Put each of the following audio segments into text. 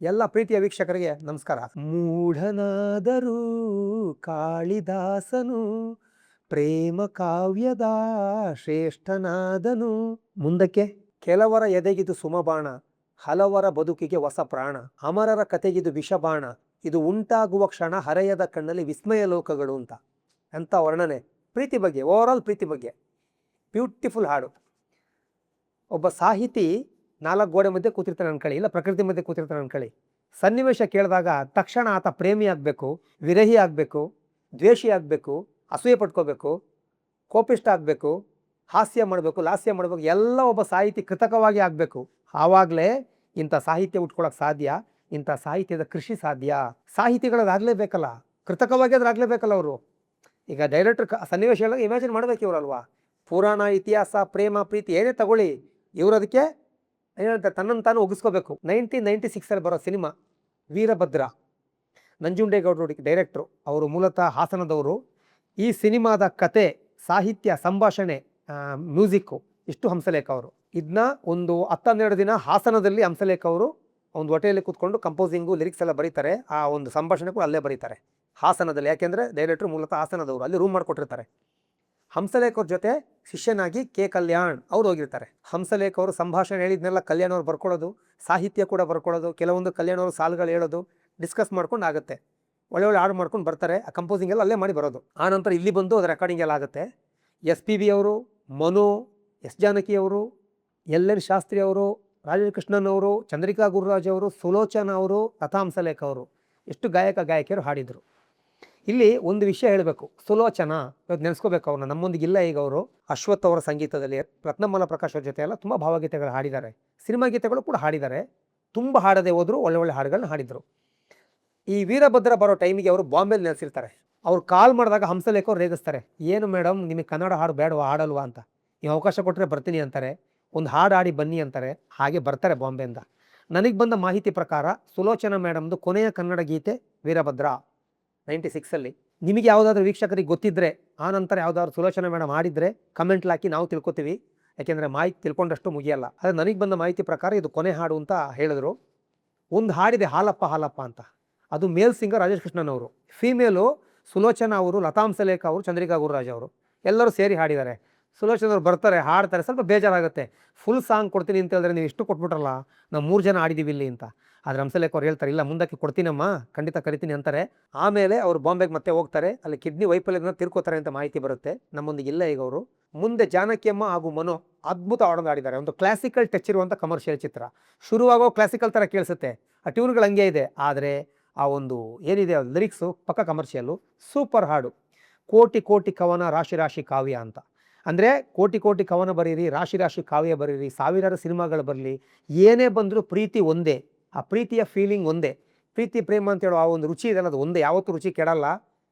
ಎಲ್ಲ ಪ್ರೀತಿಯ ವೀಕ್ಷಕರಿಗೆ ನಮಸ್ಕಾರ. ಮೂಢನಾದರೂ ಕಾಳಿದಾಸನು ಪ್ರೇಮ ಕಾವ್ಯದ ಶ್ರೇಷ್ಠನಾದನು. ಮುಂದಕ್ಕೆ ಕೆಲವರ ಎದೆಗಿದು ಸುಮಬಾಣ, ಹಲವರ ಬದುಕಿಗೆ ಹೊಸ ಪ್ರಾಣ, ಅಮರರ ಕತೆಗಿದು ವಿಷಬಾಣ, ಇದು ಉಂಟಾಗುವ ಕ್ಷಣ ಹರೆಯದ ಕಣ್ಣಲ್ಲಿ ವಿಸ್ಮಯ ಲೋಕಗಳು ಅಂತ. ಎಂಥ ವರ್ಣನೆ ಪ್ರೀತಿ ಬಗ್ಗೆ, ಓವರ್ ಆಲ್ ಪ್ರೀತಿ ಬಗ್ಗೆ. ಬ್ಯೂಟಿಫುಲ್ ಹಾಡು. ಒಬ್ಬ ಸಾಹಿತಿ 4 ಗೋಡೆ ಮಧ್ಯೆ ಕೂತಿರ್ತಾನೆ ಅನ್ಕೊಳ್ಳಿ, ಇಲ್ಲ ಪ್ರಕೃತಿ ಮಧ್ಯೆ ಕೂತಿರ್ತಾನೆ ಅನ್ಕೊಳ್ಳಿ. ಸನ್ನಿವೇಶ ಕೇಳಿದಾಗ ತಕ್ಷಣ ಆತ ಪ್ರೇಮಿ ಆಗಬೇಕು, ವಿರಹಿ ಆಗಬೇಕು, ದ್ವೇಷಿ ಆಗಬೇಕು, ಅಸೂಯೆ ಪಟ್ಕೋಬೇಕು, ಕೋಪಿಷ್ಟ ಆಗಬೇಕು, ಹಾಸ್ಯ ಮಾಡಬೇಕು, ಲಾಸ್ಯ ಮಾಡಬೇಕು, ಎಲ್ಲ ಒಬ್ಬ ಸಾಹಿತಿ ಕೃತಕವಾಗಿ ಆಗಬೇಕು. ಆವಾಗಲೇ ಇಂಥ ಸಾಹಿತ್ಯ ಉಟ್ಕೊಳಕ್ಕೆ ಸಾಧ್ಯ, ಇಂಥ ಸಾಹಿತ್ಯದ ಕೃಷಿ ಸಾಧ್ಯ. ಸಾಹಿತಿಗಳದಾಗಲೇಬೇಕಲ್ಲ, ಕೃತಕವಾಗಿ ಅದಾಗಲೇಬೇಕಲ್ಲ ಅವರು. ಈಗ ಡೈರೆಕ್ಟರ್ ಸನ್ನಿವೇಶ ಹೇಳೋದು ಇಮ್ಯಾಜಿನ್ ಮಾಡಬೇಕು ಇವರಲ್ವಾ. ಪುರಾಣ, ಇತಿಹಾಸ, ಪ್ರೇಮ, ಪ್ರೀತಿ ಏನೇ ತಗೊಳ್ಳಿ, ಇವರು ಅದಕ್ಕೆ ಏನಂತ ತನ್ನನ್ನು ತಾನು ಒಗಿಸ್ಕೋಬೇಕು. 1996 ಬರೋ ಸಿನಿಮಾ ವೀರಭದ್ರ. ನಂಜುಂಡೇಗೌಡರು ಡೈರೆಕ್ಟ್ರು, ಅವರು ಮೂಲತಃ ಹಾಸನದವರು. ಈ ಸಿನಿಮಾದ ಕತೆ, ಸಾಹಿತ್ಯ, ಸಂಭಾಷಣೆ, ಮ್ಯೂಸಿಕ್ಕು ಇಷ್ಟು ಹಂಸಲೇಖ ಅವರು. ಇದನ್ನ ಒಂದು 10-12 ದಿನ ಹಾಸನದಲ್ಲಿ ಹಂಸಲೇಖ ಅವರು ಒಂದು ಹೋಟೆಲಲ್ಲಿ ಕೂತ್ಕೊಂಡು ಕಂಪೋಸಿಂಗು, ಲಿರಿಕ್ಸ್ ಎಲ್ಲ ಬರೀತಾರೆ. ಆ ಒಂದು ಸಂಭಾಷಣೆ ಕೂಡ ಅಲ್ಲೇ ಬರೀತಾರೆ ಹಾಸನದಲ್ಲಿ. ಯಾಕೆಂದರೆ ಡೈರೆಕ್ಟ್ರು ಮೂಲತಃ ಹಾಸನದವರು, ಅಲ್ಲಿ ರೂಮ್ ಮಾಡಿಕೊಟ್ಟಿರ್ತಾರೆ. ಹಂಸಲೇಖ ಅವ್ರ ಜೊತೆ ಶಿಷ್ಯನಾಗಿ ಕೆ ಕಲ್ಯಾಣ್ ಅವ್ರು ಹೋಗಿರ್ತಾರೆ. ಹಂಸಲೇಖ ಅವರು ಸಂಭಾಷಣೆ ಹೇಳಿದ್ನೆಲ್ಲ ಕಲ್ಯಾಣ್ ಅವ್ರು ಬರ್ಕೊಳ್ಳೋದು, ಸಾಹಿತ್ಯ ಕೂಡ ಬರ್ಕೊಳ್ಳೋದು, ಕೆಲವೊಂದು ಕಲ್ಯಾಣ್ ಅವರು ಸಾಲುಗಳು ಹೇಳೋದು, ಡಿಸ್ಕಸ್ ಮಾಡ್ಕೊಂಡು ಆಗುತ್ತೆ. ಒಳ್ಳೆ ಹಾಡು ಮಾಡ್ಕೊಂಡು ಬರ್ತಾರೆ. ಆ ಕಂಪೋಸಿಂಗ್ ಎಲ್ಲ ಅಲ್ಲೇ ಮಾಡಿ ಬರೋದು. ಆನಂತರ ಇಲ್ಲಿ ಬಂದು ಅದು ರೆಕಾರ್ಡಿಂಗ್ ಎಲ್ಲ ಆಗುತ್ತೆ. SPB ಅವರು, ಮನು, ಎಸ್ ಜಾನಕಿ ಅವರು, LN ಶಾಸ್ತ್ರಿ ಅವರು, ರಾಜೇಶ್ ಕೃಷ್ಣನ್ ಅವರು, ಚಂದ್ರಿಕಾ ಗುರುರಾಜ್ ಅವರು, ಸುಲೋಚನಾ ಅವರು, ಲತಾ ಹಂಸಲೇಖ ಅವರು, ಎಷ್ಟು ಗಾಯಕಿಯರು ಹಾಡಿದರು. ಇಲ್ಲಿ ಒಂದು ವಿಷಯ ಹೇಳಬೇಕು. ಸುಲೋಚನಾ ಇವತ್ತು ನೆನೆಸ್ಕೋಬೇಕು ಅವ್ರನ್ನ, ನಮ್ಮೊಂದಿಗಿಲ್ಲ ಈಗ ಅವರು. ಅಶ್ವಥ್ ಅವರ ಸಂಗೀತದಲ್ಲಿ ರತ್ನಮಾಲ ಪ್ರಕಾಶ್ ಅವ್ರ ಜೊತೆ ಎಲ್ಲ ತುಂಬ ಭಾವಗೀತೆಗಳು ಹಾಡಿದ್ದಾರೆ, ಸಿನಿಮಾ ಗೀತೆಗಳು ಕೂಡ ಹಾಡಿದ್ದಾರೆ. ತುಂಬ ಹಾಡದೆ ಹೋದ್ರು, ಒಳ್ಳೆ ಹಾಡುಗಳನ್ನ ಹಾಡಿದರು. ಈ ವೀರಭದ್ರ ಬರೋ ಟೈಮಿಗೆ ಅವರು ಬಾಂಬೆಲಿ ನೆಲೆಸಿರ್ತಾರೆ. ಅವ್ರು ಕಾಲ್ ಮಾಡಿದಾಗ ಹಂಸಲೇಖ ಅವ್ರು ರೇಗಿಸ್ತಾರೆ, ಏನು ಮೇಡಮ್ ನಿಮಗೆ ಕನ್ನಡ ಹಾಡು ಬೇಡವಾ, ಹಾಡಲ್ವಾ ಅಂತ. ನೀವು ಅವಕಾಶ ಕೊಟ್ಟರೆ ಬರ್ತೀನಿ ಅಂತಾರೆ, ಒಂದು ಹಾಡು ಹಾಡಿ ಬನ್ನಿ ಅಂತಾರೆ. ಹಾಗೆ ಬರ್ತಾರೆ ಬಾಂಬೆಯಿಂದ. ನನಗೆ ಬಂದ ಮಾಹಿತಿ ಪ್ರಕಾರ ಸುಲೋಚನಾ ಮೇಡಮ್ದು ಕೊನೆಯ ಕನ್ನಡ ಗೀತೆ ವೀರಭದ್ರ 96ಅಲ್ಲಿ. ನಿಮಗೆ ಯಾವುದಾದ್ರೂ ವೀಕ್ಷಕರಿಗೆ ಗೊತ್ತಿದ್ದರೆ, ಆ ನಂತರ ಯಾವುದಾದ್ರು ಸುಲೋಚನಾ ಮೇಡಮ್ ಹಾಡಿದರೆ ಕಮೆಂಟ್ಲಿ ಹಾಕಿ, ನಾವು ತಿಳ್ಕೊತೀವಿ. ಯಾಕೆಂದರೆ ಮಾಹಿತಿ ತಿಳ್ಕೊಂಡಷ್ಟು ಮುಗಿಯಲ್ಲ. ಆದರೆ ನನಗೆ ಬಂದ ಮಾಹಿತಿ ಪ್ರಕಾರ ಇದು ಕೊನೆ ಹಾಡು ಅಂತ ಹೇಳಿದ್ರು. ಒಂದು ಹಾಡಿದೆ ಹಾಲಪ್ಪ ಹಾಲಪ್ಪ ಅಂತ, ಅದು ಮೇಲ್ ಸಿಂಗರ್ ರಾಜೇಶ್ ಕೃಷ್ಣನ್ ಅವರು, ಫೀಮೇಲು ಸುಲೋಚನಾ ಅವರು, ಲತಾ ಹಂಸಲೇಖ ಅವರು, ಚಂದ್ರಿಕಾ ಗುರುರಾಜ್ ಅವರು ಎಲ್ಲರೂ ಸೇರಿ ಹಾಡಿದ್ದಾರೆ. ಸುಲೋಚನಾ ಅವರು ಬರ್ತಾರೆ, ಹಾಡ್ತಾರೆ, ಸ್ವಲ್ಪ ಬೇಜಾರಾಗುತ್ತೆ. ಫುಲ್ ಸಾಂಗ್ ಕೊಡ್ತೀನಿ ಅಂತ ಹೇಳಿದ್ರೆ ನೀವು ಇಷ್ಟು ಕೊಟ್ಬಿಟ್ರಲ್ಲ, ನಾವು 3 ಜನ ಆಡಿದ್ದೀವಿ ಇಲ್ಲಿ ಅಂತ. ಆದರೆ ಹಂಸಲೇಖ ಅವ್ರು ಹೇಳ್ತಾರೆ, ಇಲ್ಲ ಮುಂದಕ್ಕೆ ಕೊಡ್ತೀನಮ್ಮ, ಖಂಡಿತ ಕರಿತೀನಿ ಅಂತಾರೆ. ಆಮೇಲೆ ಅವರು ಬಾಂಬೆಗೆ ಮತ್ತೆ ಹೋಗ್ತಾರೆ, ಅಲ್ಲಿ ಕಿಡ್ನಿ ವೈಫಲ್ಯದಿಂದ ತಿರ್ಕೋತಾರೆ ಅಂತ ಮಾಹಿತಿ ಬರುತ್ತೆ. ನಮ್ಮೊಂದಿಗೆ ಇಲ್ಲ ಈಗ ಅವರು. ಮುಂದೆ ಜಾನಕಿಯಮ್ಮ ಹಾಗೂ ಮನೋ ಅದ್ಭುತ ಹಾಡನ್ನು ಆಡಿದ್ದಾರೆ. ಒಂದು ಕ್ಲಾಸಿಕಲ್ ಟಚ್ ಇರುವಂಥ ಕಮರ್ಷಿಯಲ್ ಚಿತ್ರ. ಶುರುವಾಗೋ ಕ್ಲಾಸಿಕಲ್ ಥರ ಕೇಳಿಸುತ್ತೆ, ಆ ಟ್ಯೂನ್ಗಳು ಹಂಗೆ ಇದೆ. ಆದರೆ ಆ ಒಂದು ಏನಿದೆ ಲಿರಿಕ್ಸು ಪಕ್ಕ ಕಮರ್ಷಿಯಲ್ಲು. ಸೂಪರ್ ಹಾಡು. ಕೋಟಿ ಕೋಟಿ ಕವನ, ರಾಶಿ ರಾಶಿ ಕಾವ್ಯ ಅಂತ. ಅಂದರೆ ಕೋಟಿ ಕೋಟಿ ಕವನ ಬರೀರಿ, ರಾಶಿ ರಾಶಿ ಕಾವ್ಯ ಬರೀರಿ, ಸಾವಿರಾರು ಸಿನಿಮಾಗಳು ಬರಲಿ, ಏನೇ ಬಂದರೂ ಪ್ರೀತಿ ಒಂದೇ, ಆ ಪ್ರೀತಿಯ ಫೀಲಿಂಗ್ ಒಂದೇ. ಪ್ರೀತಿ ಪ್ರೇಮ ಅಂತ ಹೇಳೋ ಆ ಒಂದು ರುಚಿ ಇದೆಲ್ಲ, ಅದು ಒಂದೇ, ಯಾವತ್ತೂ ರುಚಿ ಕೆಡಲ್ಲ,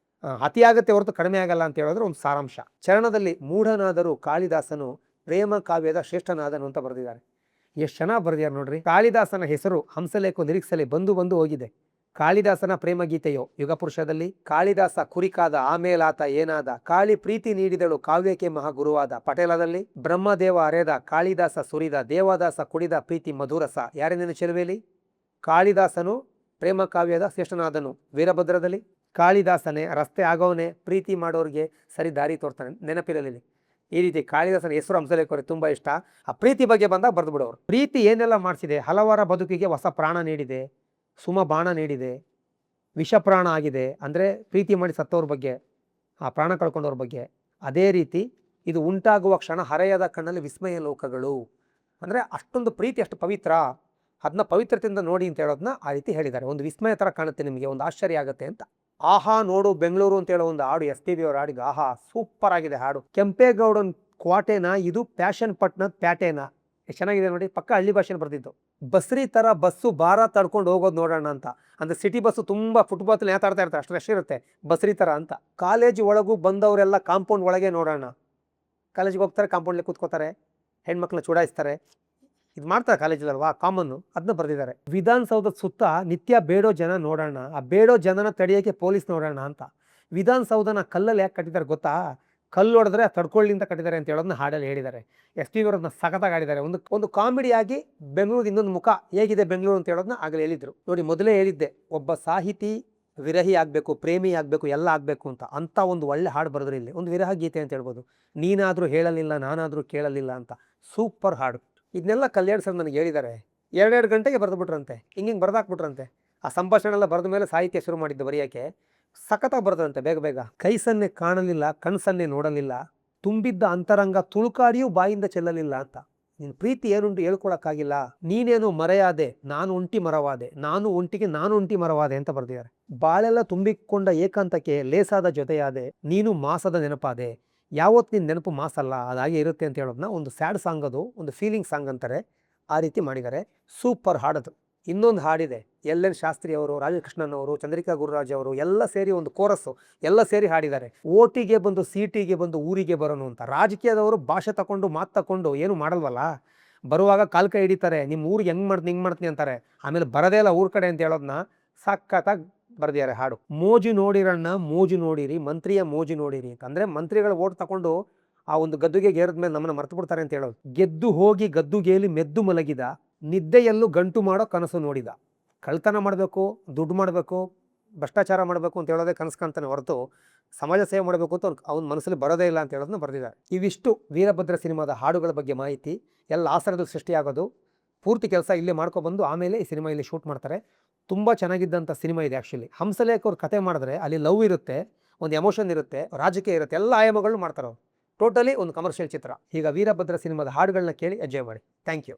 ಅತಿಯಾಗತ್ತೆ ಹೊರತು ಕಡಿಮೆ ಆಗಲ್ಲ ಅಂತ ಹೇಳಿದ್ರೆ ಒಂದು ಸಾರಾಂಶ. ಚರಣದಲ್ಲಿ ಮೂಢನಾದರೂ ಕಾಳಿದಾಸನು ಪ್ರೇಮ ಕಾವ್ಯದ ಶ್ರೇಷ್ಠನಾದನು ಅಂತ ಬರೆದಿದ್ದಾರೆ. ಎಷ್ಟು ಚೆನ್ನಾಗಿ ಬರೆದಿದ್ದಾರೆ ನೋಡ್ರಿ. ಕಾಳಿದಾಸನ ಹೆಸರು ಹಂಸಲೇಖ ಲಿರಿಕ್ಸಲ್ಲಿ ಬಂದು ಹೋಗಿದೆ. ಕಾಳಿದಾಸನ ಪ್ರೇಮ ಗೀತೆಯೋ ಯುಗಪುರುಷದಲ್ಲಿ, ಕಾಳಿದಾಸ ಕುರಿಕಾದ ಆಮೇಲಾತ ಏನಾದ, ಕಾಳಿ ಪ್ರೀತಿ ನೀಡಿದಳು ಕಾವ್ಯಕ್ಕೆ ಮಹಾಗುರುವಾದ. ಪಟೇಲದಲ್ಲಿ ಬ್ರಹ್ಮದೇವ ಅರೆದ ಕಾಳಿದಾಸ ಸುರಿದ, ದೇವದಾಸ ಕುಡಿದ ಪ್ರೀತಿ ಮಧುರಸ. ಯಾರೇನೇನು ಚೆಲುವೇಲಿ ಕಾಳಿದಾಸನು ಪ್ರೇಮ ಕಾವ್ಯದ ಶ್ರೇಷ್ಠನಾದನು. ವೀರಭದ್ರದಲ್ಲಿ ಕಾಳಿದಾಸನೇ ರಸ್ತೆ ಆಗೋವನೇ, ಪ್ರೀತಿ ಮಾಡೋರಿಗೆ ಸರಿ ದಾರಿ ತೋರ್ತಾನೆ. ನೆನಪಿರಲಿ ಈ ರೀತಿ ಕಾಳಿದಾಸನ ಹೆಸರು ಹಂಸಲೇಖ ಅವರಿಗೆ ತುಂಬ ಇಷ್ಟ. ಆ ಪ್ರೀತಿ ಬಗ್ಗೆ ಬಂದಾಗ ಬರೆದು ಬಿಡೋರು. ಪ್ರೀತಿ ಏನೆಲ್ಲ ಮಾಡಿಸಿದೆ, ಹಲವರ ಬದುಕಿಗೆ ಹೊಸ ಪ್ರಾಣ ನೀಡಿದೆ, ಸುಮ ಬಾಣ ನೀಡಿದೆ, ವಿಷಪ್ರಾಣ ಆಗಿದೆ. ಅಂದರೆ ಪ್ರೀತಿ ಮಾಡಿ ಸತ್ತವ್ರ ಬಗ್ಗೆ, ಆ ಪ್ರಾಣ ಕಳ್ಕೊಂಡವ್ರ ಬಗ್ಗೆ. ಅದೇ ರೀತಿ ಇದು ಉಂಟಾಗುವ ಕ್ಷಣ ಹರೆಯದ ಕಣ್ಣಲ್ಲಿ ವಿಸ್ಮಯ ಲೋಕಗಳು. ಅಂದರೆ ಅಷ್ಟೊಂದು ಪ್ರೀತಿ ಅಷ್ಟು ಪವಿತ್ರ, ಅದನ್ನ ಪವಿತ್ರತೆಯಿಂದ ನೋಡಿ ಅಂತ ಹೇಳೋದನ್ನ ಆ ರೀತಿ ಹೇಳಿದ್ದಾರೆ. ಒಂದು ವಿಸ್ಮಯ ಥರ ಕಾಣುತ್ತೆ ನಿಮಗೆ, ಒಂದು ಆಶ್ಚರ್ಯ ಆಗುತ್ತೆ ಅಂತ. ಆಹಾ ನೋಡು ಬೆಂಗಳೂರು ಅಂತ ಹೇಳೋ ಒಂದು ಹಾಡು SPB ಅವ್ರು ಹಾಡಿದ್ದು, ಆಹಾ ಸೂಪರ್ ಆಗಿದೆ ಹಾಡು. ಕೆಂಪೇಗೌಡನ ಕ್ವಾಟೆನ ಇದು ಪ್ಯಾಷನ್ ಪಟ್ನದ ಪ್ಯಾಟೆನ. ಎಷ್ಟು ಚೆನ್ನಾಗಿದೆ ನೋಡಿ, ಪಕ್ಕ ಹಳ್ಳಿ ಭಾಷೆನ ಬರ್ತಿತ್ತು. ಬಸ್ರಿ ಥರ ಬಸ್ಸು ಭಾರ ತಡ್ಕೊಂಡು ಹೋಗೋದು ನೋಡೋಣ ಅಂತ. ಅಂದರೆ ಸಿಟಿ ಬಸ್ಸು ತುಂಬ ಫುಟ್ಪಾತ್ ನೇತಾಡ್ತಾ ಇರ್ತಾರೆ, ಅಷ್ಟು ರಶ್ ಇರುತ್ತೆ, ಬಸ್ರಿ ಥರ ಅಂತ. ಕಾಲೇಜ್ ಒಳಗೂ ಬಂದವರೆಲ್ಲ ಕಾಂಪೌಂಡ್ ಒಳಗೆ ನೋಡೋಣ. ಕಾಲೇಜಿಗೆ ಹೋಗ್ತಾರೆ, ಕಾಂಪೌಂಡ್ಲಿ ಕೂತ್ಕೋತಾರೆ, ಹೆಣ್ಮಕ್ಳನ್ನ ಚುಡಾಯಿಸ್ತಾರೆ, ಇದು ಮಾಡ್ತಾರೆ ಕಾಲೇಜಲ್ಲಲ್ವಾ, ಕಾಮನ್ನು. ಅದನ್ನ ಬರೆದಿದ್ದಾರೆ. ವಿಧಾನಸೌಧದ ಸುತ್ತ ನಿತ್ಯ ಬೇಡೋ ಜನ ನೋಡೋಣ, ಆ ಬೇಡೋ ಜನನ ತಡೆಯೋಕ್ಕೆ ಪೊಲೀಸ್ ನೋಡೋಣ ಅಂತ. ವಿಧಾನಸೌಧನ ಕಲ್ಲಲ್ಲಿ ಯಾಕೆ ಕಟ್ಟಿದ್ದಾರೆ ಗೊತ್ತಾ? ಕಲ್ಲು ಹೊಡೆದ್ರೆ ತಡ್ಕೊಳ್ಳಿ ಅಂತ ಕಟ್ಟಿದ್ದಾರೆ ಅಂತ ಹೇಳೋದನ್ನ ಹಾಡಲ್ಲಿ ಹೇಳಿದ್ದಾರೆ. ಎಸ್ ಪಿ ಅವರನ್ನ ಸಖತ್ತಾಗಿ ಆಡಿದ್ದಾರೆ. ಒಂದು ಕಾಮಿಡಿಯಾಗಿ ಬೆಂಗಳೂರು ಇನ್ನೊಂದು ಮುಖ ಹೇಗಿದೆ ಬೆಂಗಳೂರು ಅಂತ ಹೇಳೋದನ್ನ ಆಗಲೇ ಹೇಳಿದ್ರು. ನೋಡಿ, ಮೊದಲೇ ಹೇಳಿದ್ದೆ, ಒಬ್ಬ ಸಾಹಿತಿ ವಿರಹಿ ಆಗಬೇಕು, ಪ್ರೇಮಿ ಆಗಬೇಕು, ಎಲ್ಲ ಆಗಬೇಕು ಅಂತ ಒಂದು ಒಳ್ಳೆ ಹಾಡು ಬರೆದ್ರು ಇಲ್ಲಿ. ಒಂದು ವಿರಹ ಗೀತೆ ಅಂತ ಹೇಳ್ಬೋದು. ನೀನಾದರೂ ಹೇಳಲಿಲ್ಲ, ನಾನಾದರೂ ಕೇಳಲಿಲ್ಲ ಅಂತ. ಸೂಪರ್ ಹಾಡು. ಇದನ್ನೆಲ್ಲ ಕಲ್ಯಾಣ್ ಸರ್ ನನಗೆ ಹೇಳಿದ್ದಾರೆ. 2 ಗಂಟೆಗೆ ಬರೆದುಬಿಟ್ರಂತೆ, ಹಿಂಗೆ ಬರ್ದಾಕ್ಬಿಟ್ರಂತೆ. ಆ ಸಂಭಾಷಣೆ ಎಲ್ಲ ಬರೆದ ಮೇಲೆ ಸಾಹಿತ್ಯ ಶುರು ಮಾಡಿದ್ದು ಬರೆಯೋಕ್ಕೆ. ಸಖತ್ತಾಗಿ ಬರೆದ್ರಂತೆ ಬೇಗ ಬೇಗ. ಕೈ ಸನ್ನೆ ಕಾಣಲಿಲ್ಲ, ಕಣ್ಸನ್ನೆ ನೋಡಲಿಲ್ಲ, ತುಂಬಿದ್ದ ಅಂತರಂಗ ತುಳುಕಾಡಿಯೂ ಬಾಯಿಂದ ಚೆಲ್ಲಲಿಲ್ಲ ಅಂತ. ನಿನ್ನ ಪ್ರೀತಿ ಏನುಂಟು ಹೇಳ್ಕೊಳಕ್ಕಾಗಿಲ್ಲ, ನೀನೇನು ಮರೆಯಾದೆ, ನಾನು ಒಂಟಿ ಮರವಾದೆ, ನಾನು ಒಂಟಿಗೆ ನಾನು ಒಂಟಿ ಮರವಾದೆ ಅಂತ ಬರೆದಿದ್ದಾರೆ. ಬಾಳೆಲ್ಲ ತುಂಬಿಕೊಂಡ ಏಕಾಂತಕ್ಕೆ ಲೇಸಾದ ಜೊತೆಯಾದೆ, ನೀನು ಮಾಸದ ನೆನಪಾದೆ, ಯಾವತ್ತು ನಿನ್ನ ನೆನಪು ಮಾಸಲ್ಲ, ಅದಾಗೆ ಇರುತ್ತೆ ಅಂತ ಹೇಳೋದನ್ನ ಒಂದು ಸ್ಯಾಡ್ ಸಾಂಗ್, ಅದು ಒಂದು ಫೀಲಿಂಗ್ ಸಾಂಗ್ ಅಂತಾರೆ, ಆ ರೀತಿ ಮಾಡಿದ್ದಾರೆ. ಸೂಪರ್ ಹಾಡದು. ಇನ್ನೊಂದು ಹಾಡಿದೆ, ಎಲ್ ಎನ್ ಶಾಸ್ತ್ರಿ ಅವರು, ರಾಜಕೃಷ್ಣನ್ ಅವರು, ಚಂದ್ರಿಕಾ ಗುರುರಾಜ್ ಅವರು ಎಲ್ಲ ಸೇರಿ ಒಂದು ಕೋರಸ್ಸು ಎಲ್ಲ ಸೇರಿ ಹಾಡಿದ್ದಾರೆ. ಓಟಿಗೆ ಬಂದು ಸೀಟಿಗೆ ಬಂದು ಊರಿಗೆ ಬರೋನು ಅಂತ. ರಾಜಕೀಯದವರು ಭಾಷೆ ತಗೊಂಡು ಮಾತು ತಗೊಂಡು ಏನು ಮಾಡಲ್ವಲ್ಲ, ಬರುವಾಗ ಕಾಲ್ ಕೈ ಹಿಡಿತಾರೆ, ನಿಮ್ಮ ಊರಿಗೆ ಹೆಂಗೆ ಮಾಡ್ತೀನಿ ಹಿಂಗೆ ಮಾಡ್ತೀನಿ ಅಂತಾರೆ, ಆಮೇಲೆ ಬರದೇ ಇಲ್ಲ ಊರ ಕಡೆ ಅಂತ ಹೇಳೋದನ್ನ ಸಖತ್ತಾಗಿ ಬರ್ದಿದ್ದಾರೆ ಹಾಡು. ಮೋಜು ನೋಡಿರಣ್ಣ ಮೋಜು ನೋಡಿರಿ, ಮಂತ್ರಿಯ ಮೋಜು ನೋಡಿರಿ ಅಂತ. ಅಂದರೆ ಮಂತ್ರಿಗಳ ಓಟ್ ತಗೊಂಡು ಆ ಒಂದು ಗದ್ದುಗೆ ಗೇರಿದ ಮೇಲೆ ನಮ್ಮನ್ನು ಮರ್ತು ಬಿಡ್ತಾರೆ ಅಂತ ಹೇಳೋದು. ಗೆದ್ದು ಹೋಗಿ ಗದ್ದುಗೇಲಿ ಮೆದ್ದು ಮಲಗಿದ, ನಿದ್ದೆಯಲ್ಲೂ ಗಂಟು ಮಾಡೋ ಕನಸು ನೋಡಿದ. ಕಳ್ತನ ಮಾಡಬೇಕು, ದುಡ್ಡು ಮಾಡಬೇಕು, ಭ್ರಷ್ಟಾಚಾರ ಮಾಡಬೇಕು ಅಂತ ಹೇಳೋದೇ ಕನಸ್ಕಂತಾನೆ ಹೊರತು ಸಮಾಜ ಸೇವೆ ಮಾಡಬೇಕು ಅಂತ ಅವ್ನ ಮನಸ್ಸಲ್ಲಿ ಬರೋದೇ ಇಲ್ಲ ಅಂತ ಹೇಳೋದನ್ನ ಬರೆದಿದ್ದಾರೆ. ಇವಿಷ್ಟು ವೀರಭದ್ರ ಸಿನಿಮಾದ ಹಾಡುಗಳ ಬಗ್ಗೆ ಮಾಹಿತಿ. ಎಲ್ಲ ಆಸರದಲ್ಲಿ ಸೃಷ್ಟಿಯಾಗೋದು. ಪೂರ್ತಿ ಕೆಲಸ ಇಲ್ಲೇ ಮಾಡ್ಕೊಬಂದು ಆಮೇಲೆ ಈ ಸಿನಿಮಾ ಇಲ್ಲಿ ಶೂಟ್ ಮಾಡ್ತಾರೆ. ತುಂಬ ಚೆನ್ನಾಗಿದ್ದಂಥ ಸಿನಿಮಾ ಇದೆ ಆ್ಯಕ್ಚುಲಿ. ಹಂಸಲೇಖ ಅವ್ರು ಕತೆ ಮಾಡಿದ್ರೆ ಅಲ್ಲಿ ಲವ್ ಇರುತ್ತೆ, ಒಂದು ಎಮೋಷನ್ ಇರುತ್ತೆ, ರಾಜಕೀಯ ಇರುತ್ತೆ, ಎಲ್ಲ ಆಯಾಮಗಳು ಮಾಡ್ತಾರೆ ಅವ್ರು. ಟೋಟಲಿ ಒಂದು ಕಮರ್ಷಿಯಲ್ ಚಿತ್ರ. ಈಗ ವೀರಭದ್ರ ಸಿನಿಮಾದ ಹಾಡುಗಳನ್ನ ಕೇಳಿ ಎಂಜಾಯ್ ಮಾಡಿ. Thank you.